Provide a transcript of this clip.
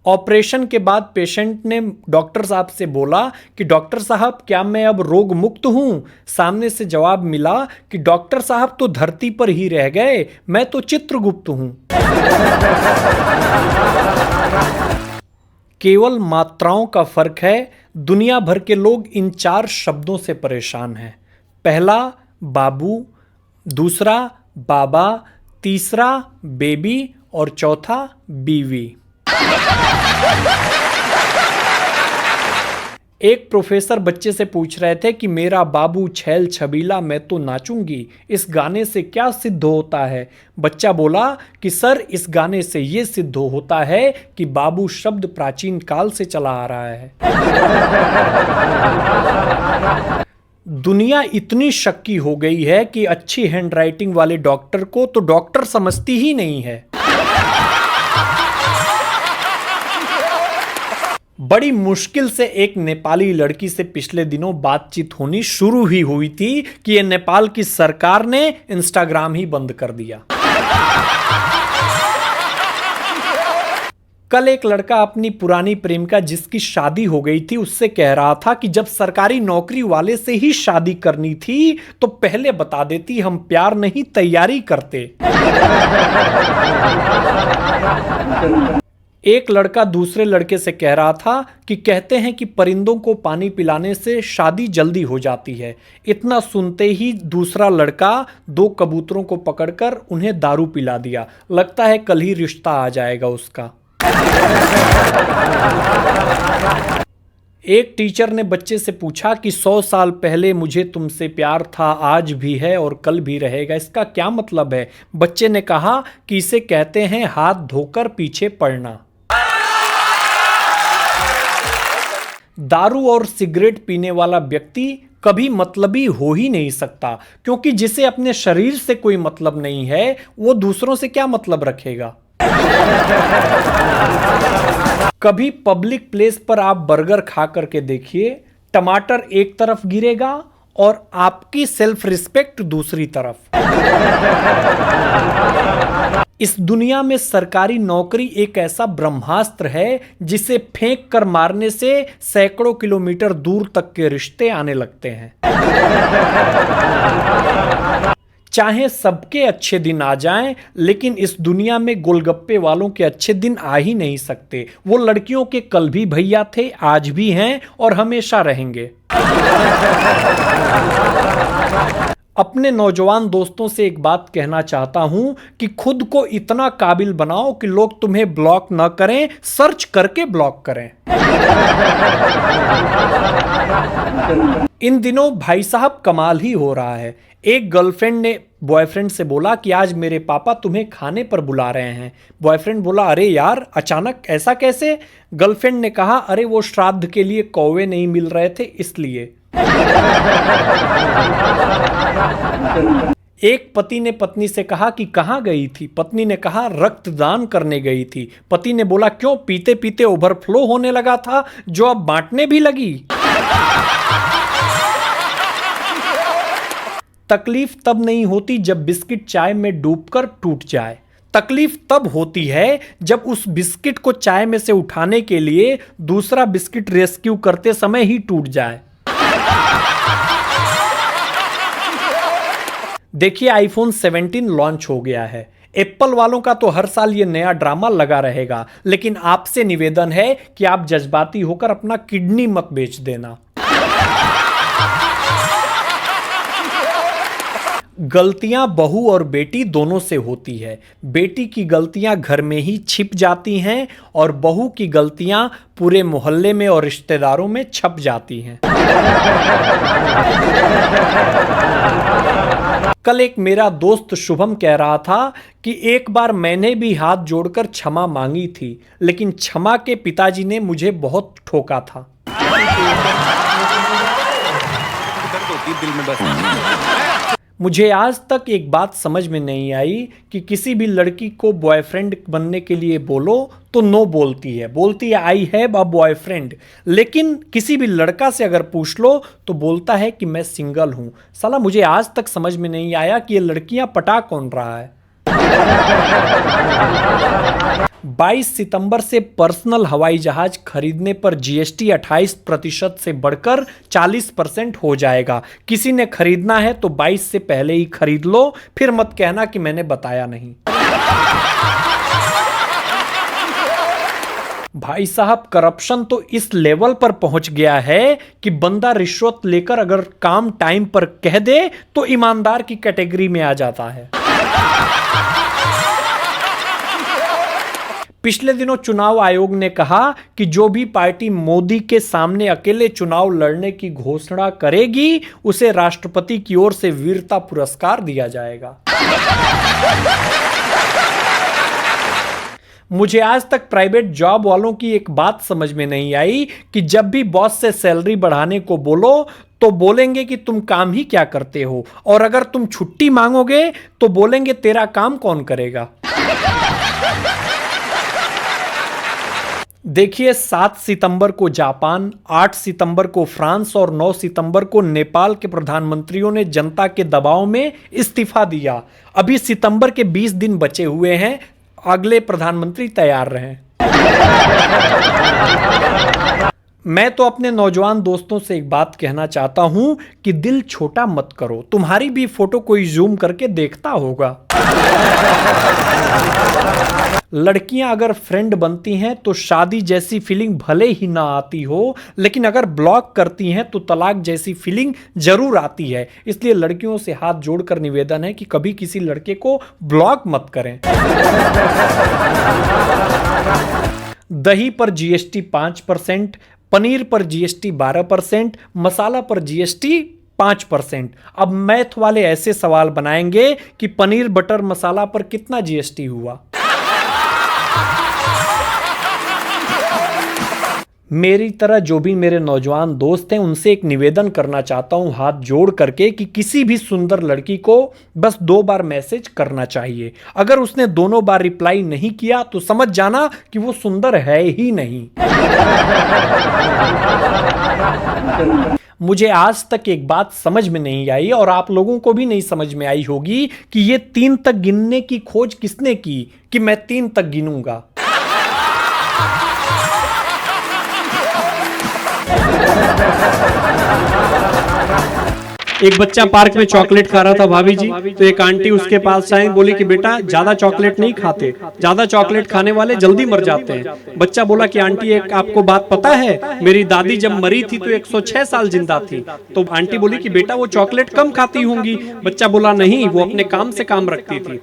Operation के बाद patient ने डॉक्टर साहब से बोला कि डॉक्टर साहब क्या मैं अब रोग मुक्त हूँ? सामने से जवाब मिला कि डॉक्टर साहब तो धरती पर ही रह गए, मैं तो चित्रगुप्त हूँ। केवल मात्राओं का फर्क है। दुनिया भर के लोग इन 4 शब्दों से परेशान हैं। पहला बाबू, दूसरा बाबा, तीसरा बेबी और चौथा बीवी। एक प्रोफेसर बच्चे से पूछ रहे थे कि मेरा बाबू छैल छबीला मैं तो नाचूंगी, इस गाने से क्या सिद्ध होता है? बच्चा बोला कि सर, इस गाने से ये सिद्ध होता है कि बाबू शब्द प्राचीन काल से चला आ रहा है। दुनिया इतनी शक्की हो गई है कि अच्छी हैंडराइटिंग वाले डॉक्टर को तो डॉक्टर समझती ही नहीं है। बड़ी मुश्किल से एक नेपाली लड़की से पिछले दिनों बातचीत होनी शुरू ही हुई थी कि ये नेपाल की सरकार ने इंस्टाग्राम ही बंद कर दिया। कल एक लड़का अपनी पुरानी प्रेमिका जिसकी शादी हो गई थी उससे कह रहा था कि जब सरकारी नौकरी वाले से ही शादी करनी थी तो पहले बता देती, हम प्यार नहीं तैयारी करते। एक लड़का दूसरे लड़के से कह रहा था कि कहते हैं कि परिंदों को पानी पिलाने से शादी जल्दी हो जाती है। इतना सुनते ही दूसरा लड़का 2 कबूतरों को पकड़कर उन्हें दारू पिला दिया। लगता है कल ही रिश्ता आ जाएगा उसका। एक टीचर ने बच्चे से पूछा कि 100 साल पहले मुझे तुमसे प्यार था, आज भी है और कल भी रहेगा, इसका क्या मतलब है? बच्चे ने कहा कि इसे कहते हैं हाथ धोकर पीछे पड़ना। दारू और सिगरेट पीने वाला व्यक्ति कभी मतलबी हो ही नहीं सकता, क्योंकि जिसे अपने शरीर से कोई मतलब नहीं है वो दूसरों से क्या मतलब रखेगा। कभी पब्लिक प्लेस पर आप बर्गर खा करके देखिए, टमाटर एक तरफ गिरेगा और आपकी सेल्फ रिस्पेक्ट दूसरी तरफ। इस दुनिया में सरकारी नौकरी एक ऐसा ब्रह्मास्त्र है जिसे फेंक कर मारने से सैकड़ों किलोमीटर दूर तक के रिश्ते आने लगते हैं। चाहे सबके अच्छे दिन आ जाएं, लेकिन इस दुनिया में गोलगप्पे वालों के अच्छे दिन आ ही नहीं सकते। वो लड़कियों के कल भी भैया थे, आज भी हैं और हमेशा रहेंगे। अपने नौजवान दोस्तों से एक बात कहना चाहता हूं कि खुद को इतना काबिल बनाओ कि लोग तुम्हें ब्लॉक न करें, सर्च करके ब्लॉक करें। इन दिनों भाई साहब कमाल ही हो रहा है। एक गर्लफ्रेंड ने बॉयफ्रेंड से बोला कि आज मेरे पापा तुम्हें खाने पर बुला रहे हैं। बॉयफ्रेंड बोला, अरे यार अचानक ऐसा कैसे? गर्लफ्रेंड ने कहा, अरे वो श्राद्ध के लिए कौवे नहीं मिल रहे थे इसलिए। एक पति ने पत्नी से कहा कि कहाँ गई थी? पत्नी ने कहा, रक्तदान करने गई थी। पति ने बोला, क्यों? पीते पीते ओवरफ्लो होने लगा था जो अब बांटने भी लगी। तकलीफ तब नहीं होती जब बिस्किट चाय में डूबकर टूट जाए। तकलीफ तब होती है जब उस बिस्किट को चाय में से उठाने के लिए दूसरा बिस्किट रेस्क्यू करते समय ही टूट जाए। देखिए, आईफोन 17 लॉन्च हो गया है। एप्पल वालों का तो हर साल ये नया ड्रामा लगा रहेगा, लेकिन आपसे निवेदन है कि आप जज्बाती होकर अपना किडनी मत बेच देना। गलतियां बहू और बेटी दोनों से होती है। बेटी की गलतियां घर में ही छिप जाती हैं और बहू की गलतियां पूरे मोहल्ले में और रिश्तेदारों में छप जाती हैं। कल एक मेरा दोस्त शुभम कह रहा था कि एक बार मैंने भी हाथ जोड़कर क्षमा मांगी थी, लेकिन क्षमा के पिताजी ने मुझे बहुत ठोका था। मुझे आज तक एक बात समझ में नहीं आई कि किसी भी लड़की को बॉयफ्रेंड बनने के लिए बोलो तो नो बोलती है आई हैव अ बॉयफ्रेंड, लेकिन किसी भी लड़का से अगर पूछ लो तो बोलता है कि मैं सिंगल हूं। साला मुझे आज तक समझ में नहीं आया कि ये लड़कियां पटा कौन रहा है। 22 सितंबर से पर्सनल हवाई जहाज खरीदने पर जीएसटी 28% से बढ़कर 40% हो जाएगा। किसी ने खरीदना है तो 22 से पहले ही खरीद लो, फिर मत कहना कि मैंने बताया नहीं। भाई साहब, करप्शन तो इस लेवल पर पहुंच गया है कि बंदा रिश्वत लेकर अगर काम टाइम पर कह दे तो ईमानदार की कैटेगरी में आ जाता है। पिछले दिनों चुनाव आयोग ने कहा कि जो भी पार्टी मोदी के सामने अकेले चुनाव लड़ने की घोषणा करेगी उसे राष्ट्रपति की ओर से वीरता पुरस्कार दिया जाएगा। मुझे आज तक प्राइवेट जॉब वालों की एक बात समझ में नहीं आई कि जब भी बॉस से सैलरी बढ़ाने को बोलो तो बोलेंगे कि तुम काम ही क्या करते हो, और अगर तुम छुट्टी मांगोगे तो बोलेंगे तेरा काम कौन करेगा। देखिए, 7 सितंबर को जापान, 8 सितंबर को फ्रांस और 9 सितंबर को नेपाल के प्रधानमंत्रियों ने जनता के दबाव में इस्तीफा दिया। अभी सितंबर के 20 दिन बचे हुए हैं, अगले प्रधानमंत्री तैयार रहें। मैं तो अपने नौजवान दोस्तों से एक बात कहना चाहता हूं कि दिल छोटा मत करो, तुम्हारी भी फोटो कोई जूम करके देखता होगा। लड़कियां अगर फ्रेंड बनती हैं तो शादी जैसी फीलिंग भले ही ना आती हो, लेकिन अगर ब्लॉक करती हैं तो तलाक जैसी फीलिंग जरूर आती है। इसलिए लड़कियों से हाथ जोड़कर निवेदन है कि कभी किसी लड़के को ब्लॉक मत करें। दही पर जीएसटी 5%, पनीर पर जीएसटी 12%, मसाला पर जीएसटी 5%। अब मैथ वाले ऐसे सवाल बनाएंगे कि पनीर बटर मसाला पर कितना जीएसटी हुआ। मेरी तरह जो भी मेरे नौजवान दोस्त हैं उनसे एक निवेदन करना चाहता हूं हाथ जोड़ करके कि किसी भी सुंदर लड़की को बस 2 बार मैसेज करना चाहिए। अगर उसने दोनों बार रिप्लाई नहीं किया तो समझ जाना कि वो सुंदर है ही नहीं। मुझे आज तक एक बात समझ में नहीं आई और आप लोगों को भी नहीं समझ में आई होगी कि ये 3 तक गिनने की खोज किसने की कि मैं 3 तक गिनूंगा। एक बच्चा पार्क में चॉकलेट खा रहा था भाभी जी, तो एक आंटी उसके पास आई, बोली कि बेटा ज्यादा चॉकलेट नहीं खाते, ज्यादा चॉकलेट खाने वाले जल्दी मर जाते हैं। बच्चा बोला कि आंटी एक आपको बात पता है, मेरी दादी जब मरी थी तो 106 साल जिंदा थी। तो आंटी बोली कि बेटा वो चॉकलेट कम खाती होंगी। बच्चा बोला नहीं, वो अपने काम से काम रखती थी।